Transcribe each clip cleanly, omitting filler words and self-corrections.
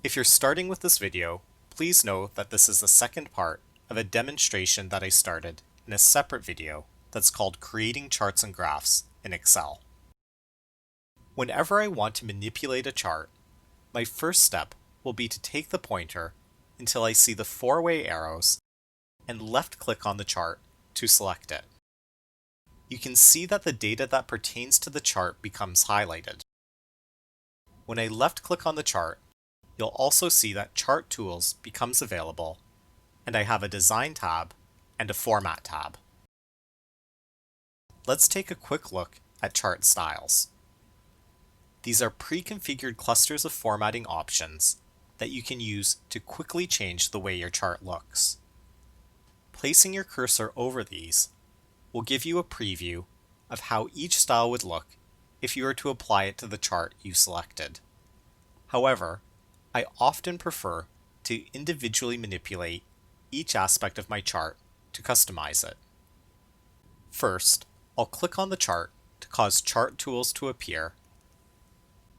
If you're starting with this video, please know that this is the second part of a demonstration that I started in a separate video that's called Creating Charts and Graphs in Excel. Whenever I want to manipulate a chart, my first step will be to take the pointer until I see the four-way arrows and left-click on the chart to select it. You can see that the data that pertains to the chart becomes highlighted. When I left-click on the chart, you'll also see that Chart Tools becomes available, and I have a Design tab and a Format tab. Let's take a quick look at chart styles. These are pre-configured clusters of formatting options that you can use to quickly change the way your chart looks. Placing your cursor over these will give you a preview of how each style would look if you were to apply it to the chart you selected. However, I often prefer to individually manipulate each aspect of my chart to customize it. First, I'll click on the chart to cause Chart Tools to appear,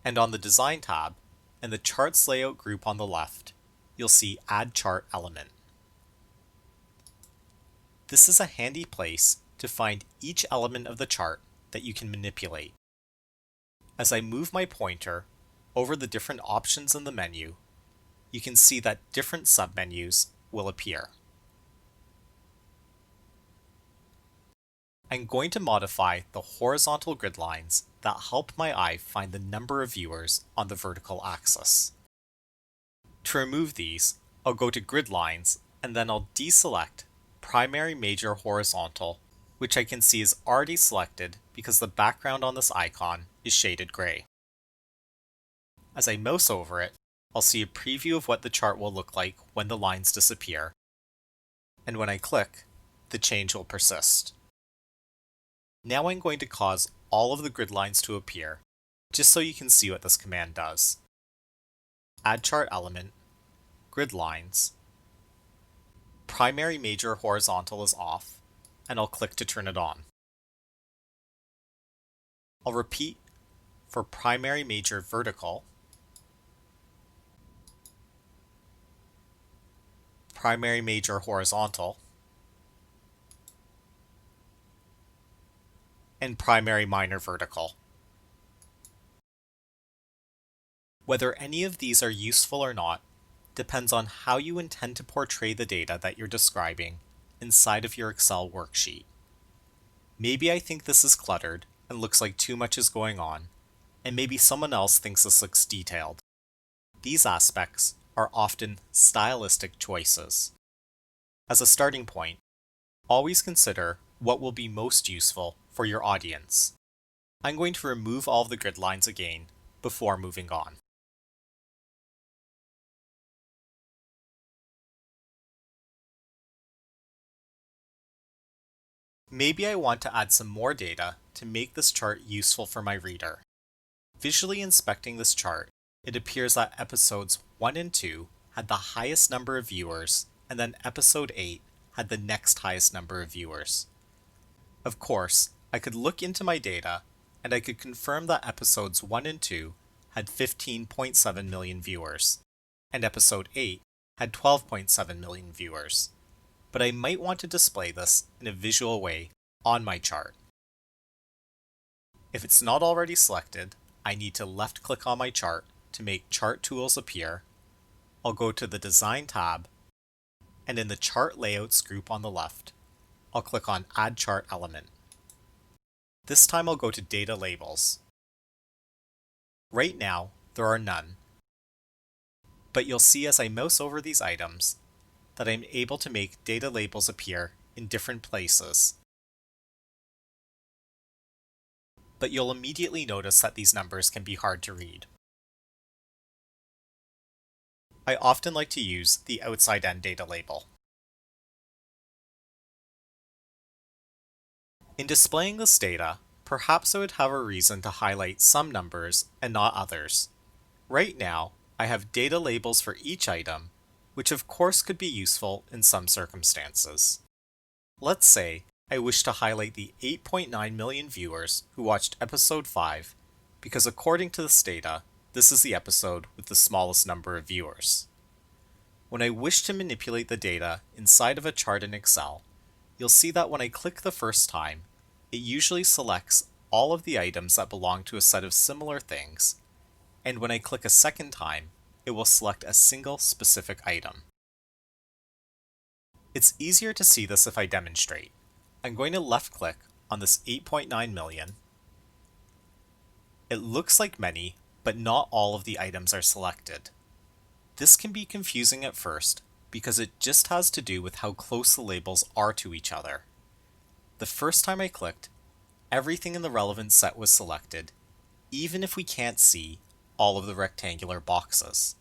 and on the Design tab and the Charts Layout group on the left, you'll see Add Chart Element. This is a handy place to find each element of the chart that you can manipulate. As I move my pointer over the different options in the menu, you can see that different submenus will appear. I'm going to modify the horizontal grid lines that help my eye find the number of viewers on the vertical axis. To remove these, I'll go to Grid Lines and then I'll deselect Primary Major Horizontal, which I can see is already selected because the background on this icon is shaded gray. As I mouse over it, I'll see a preview of what the chart will look like when the lines disappear, and when I click, the change will persist. Now I'm going to cause all of the grid lines to appear, just so you can see what this command does. Add Chart Element, Grid Lines, Primary Major Horizontal is off, and I'll click to turn it on. I'll repeat for Primary Major Vertical, Primary Major Horizontal, and Primary Minor Vertical. Whether any of these are useful or not depends on how you intend to portray the data that you're describing inside of your Excel worksheet. Maybe I think this is cluttered and looks like too much is going on, and maybe someone else thinks this looks detailed. These aspects are often stylistic choices. As a starting point, always consider what will be most useful for your audience. I'm going to remove all of the grid lines again before moving on. Maybe I want to add some more data to make this chart useful for my reader. Visually inspecting this chart, it appears that episodes 1 and 2 had the highest number of viewers, and then episode 8 had the next highest number of viewers. Of course, I could look into my data, and I could confirm that episodes 1 and 2 had 15.7 million viewers, and episode 8 had 12.7 million viewers. But I might want to display this in a visual way on my chart. If it's not already selected, I need to left-click on my chart to make Chart Tools appear. I'll go to the Design tab, and in the Chart Layouts group on the left, I'll click on Add Chart Element. This time I'll go to Data Labels. Right now, there are none, but you'll see as I mouse over these items that I'm able to make data labels appear in different places. But you'll immediately notice that these numbers can be hard to read. I often like to use the outside end data label. In displaying this data, perhaps I would have a reason to highlight some numbers and not others. Right now, I have data labels for each item, which of course could be useful in some circumstances. Let's say I wish to highlight the 8.9 million viewers who watched episode 5 because according to this data, this is the episode with the smallest number of viewers. When I wish to manipulate the data inside of a chart in Excel, you'll see that when I click the first time, it usually selects all of the items that belong to a set of similar things, and when I click a second time, it will select a single specific item. It's easier to see this if I demonstrate. I'm going to left-click on this 8.9 million. It looks like many, but not all of the items are selected. This can be confusing at first because it just has to do with how close the labels are to each other. The first time I clicked, everything in the relevant set was selected, even if we can't see all of the rectangular boxes.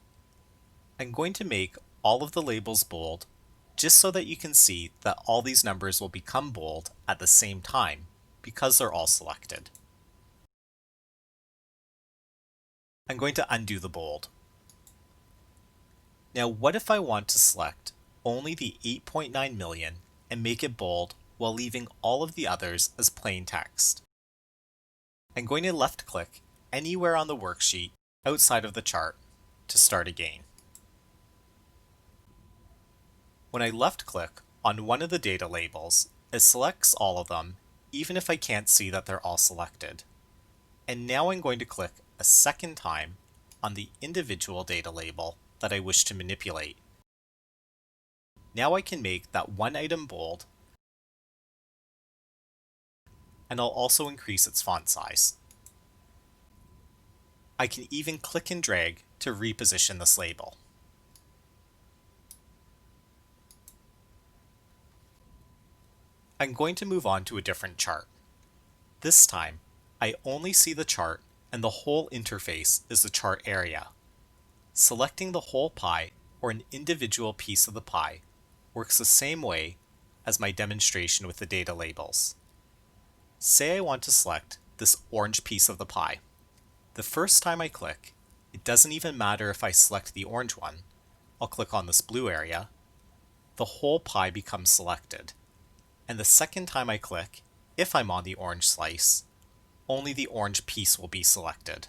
I'm going to make all of the labels bold just so that you can see that all these numbers will become bold at the same time because they're all selected. I'm going to undo the bold. Now what if I want to select only the 8.9 million and make it bold while leaving all of the others as plain text? I'm going to left click anywhere on the worksheet outside of the chart to start again. When I left click on one of the data labels, it selects all of them even if I can't see that they're all selected. And now I'm going to click a second time on the individual data label that I wish to manipulate. Now I can make that one item bold, and I'll also increase its font size. I can even click and drag to reposition this label. I'm going to move on to a different chart. This time, I only see the chart and the whole interface is the chart area. Selecting the whole pie or an individual piece of the pie works the same way as my demonstration with the data labels. Say I want to select this orange piece of the pie. The first time I click, it doesn't even matter if I select the orange one. I'll click on this blue area. The whole pie becomes selected. And the second time I click, if I'm on the orange slice, only the orange piece will be selected.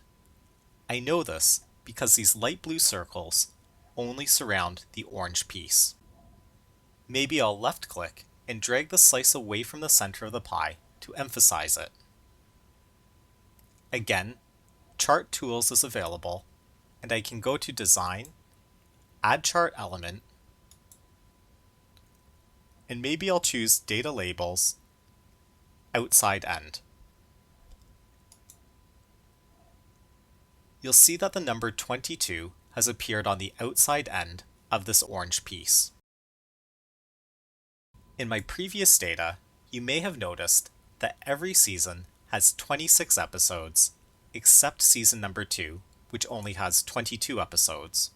I know this because these light blue circles only surround the orange piece. Maybe I'll left click and drag the slice away from the center of the pie to emphasize it. Again, Chart Tools is available, and I can go to Design, Add Chart Element, and maybe I'll choose Data Labels, Outside End. You'll see that the number 22 has appeared on the outside end of this orange piece. In my previous data, you may have noticed that every season has 26 episodes, except season number 2, which only has 22 episodes.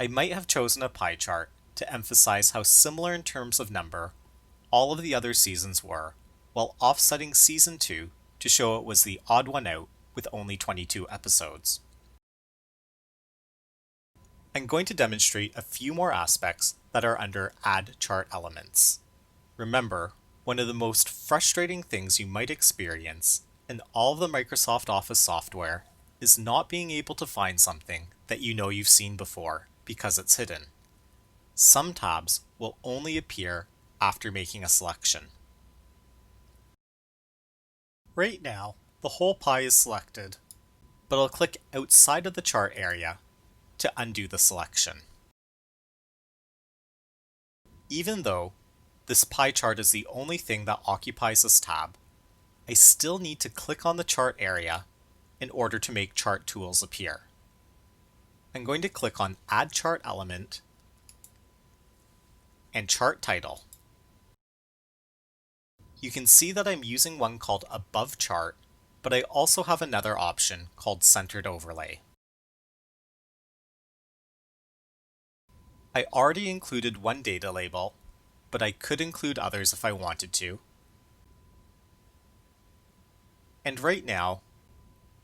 I might have chosen a pie chart to emphasize how similar in terms of number all of the other seasons were, while offsetting season 2 to show it was the odd one out with only 22 episodes. I'm going to demonstrate a few more aspects that are under Add Chart Elements. Remember, one of the most frustrating things you might experience in all of the Microsoft Office software is not being able to find something that you know you've seen before because it's hidden. Some tabs will only appear after making a selection. Right now, the whole pie is selected, but I'll click outside of the chart area to undo the selection. Even though this pie chart is the only thing that occupies this tab, I still need to click on the chart area in order to make Chart Tools appear. I'm going to click on Add Chart Element and Chart Title. You can see that I'm using one called Above Chart, but I also have another option called Centered Overlay. I already included one data label, but I could include others if I wanted to. And right now,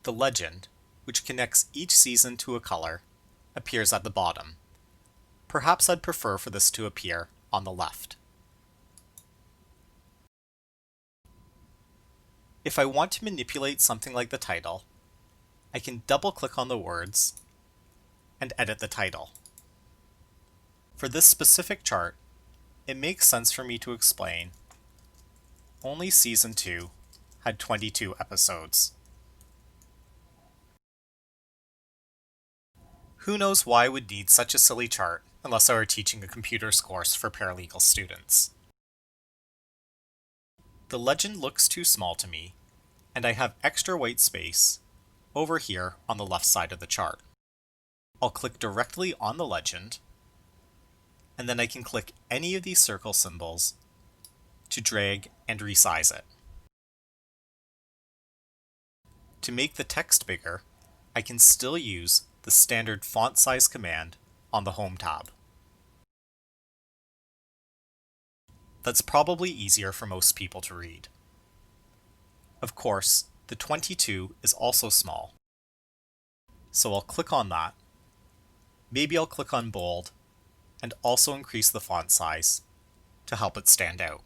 the legend, which connects each season to a color, appears at the bottom. Perhaps I'd prefer for this to appear on the left. If I want to manipulate something like the title, I can double-click on the words and edit the title. For this specific chart, it makes sense for me to explain only Season 2 had 22 episodes. Who knows why I would need such a silly chart unless I were teaching a computers course for paralegal students. The legend looks too small to me, and I have extra white space over here on the left side of the chart. I'll click directly on the legend, and then I can click any of these circle symbols to drag and resize it. To make the text bigger, I can still use the standard font size command on the Home tab. That's probably easier for most people to read. Of course, the 22 is also small, so I'll click on that. Maybe I'll click on bold and also increase the font size to help it stand out.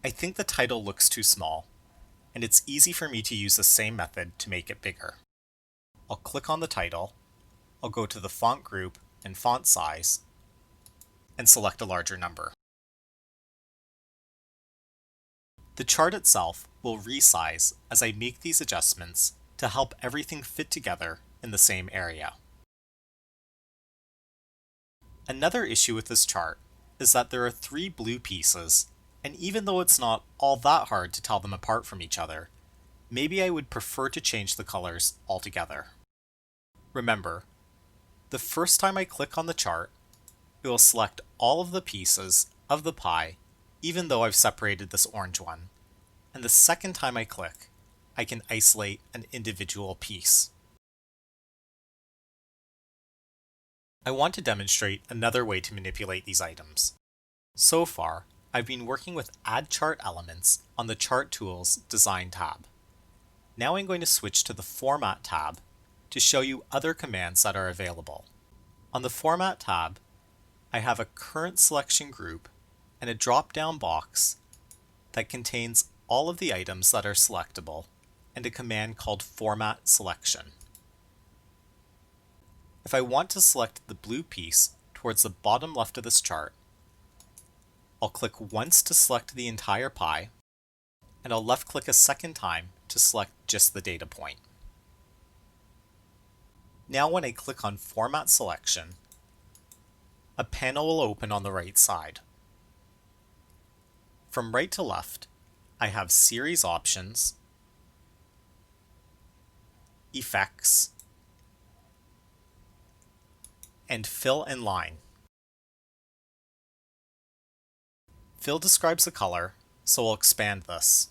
I think the title looks too small, and it's easy for me to use the same method to make it bigger. I'll click on the title, I'll go to the font group and font size, and select a larger number. The chart itself will resize as I make these adjustments to help everything fit together in the same area. Another issue with this chart is that there are 3 blue pieces, and even though it's not all that hard to tell them apart from each other, maybe I would prefer to change the colors altogether. Remember, the first time I click on the chart, it will select all of the pieces of the pie, even though I've separated this orange one. And the second time I click, I can isolate an individual piece. I want to demonstrate another way to manipulate these items. So far, I've been working with Add Chart Elements on the Chart Tools Design tab. Now I'm going to switch to the Format tab to show you other commands that are available. On the Format tab, I have a current selection group and a drop-down box that contains all of the items that are selectable and a command called Format Selection. If I want to select the blue piece towards the bottom left of this chart, I'll click once to select the entire pie, and I'll left-click a second time to select just the data point. Now when I click on Format Selection, a panel will open on the right side. From right to left, I have Series Options, Effects, and Fill and Line. Fill describes the color, so I'll expand this.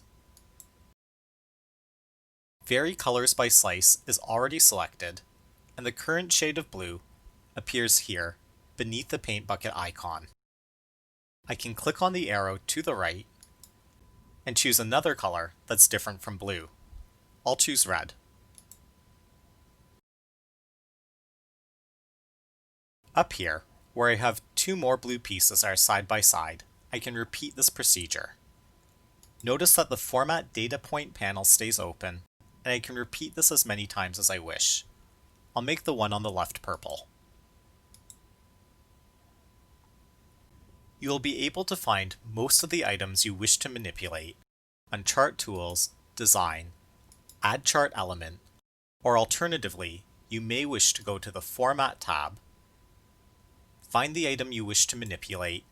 Vary Colors by Slice is already selected, and the current shade of blue appears here beneath the paint bucket icon. I can click on the arrow to the right and choose another color that's different from blue. I'll choose red. Up here, where I have 2 more blue pieces are side by side, I can repeat this procedure. Notice that the Format Data Point panel stays open, and I can repeat this as many times as I wish. I'll make the one on the left purple. You will be able to find most of the items you wish to manipulate on Chart Tools, Design, Add Chart Element, or alternatively, you may wish to go to the Format tab, find the item you wish to manipulate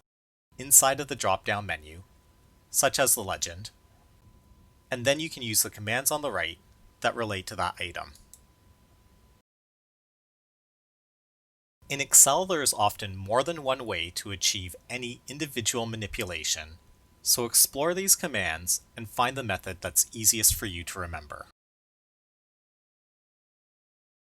inside of the drop-down menu, such as the legend, and then you can use the commands on the right that relate to that item. In Excel, there is often more than one way to achieve any individual manipulation, so explore these commands and find the method that's easiest for you to remember.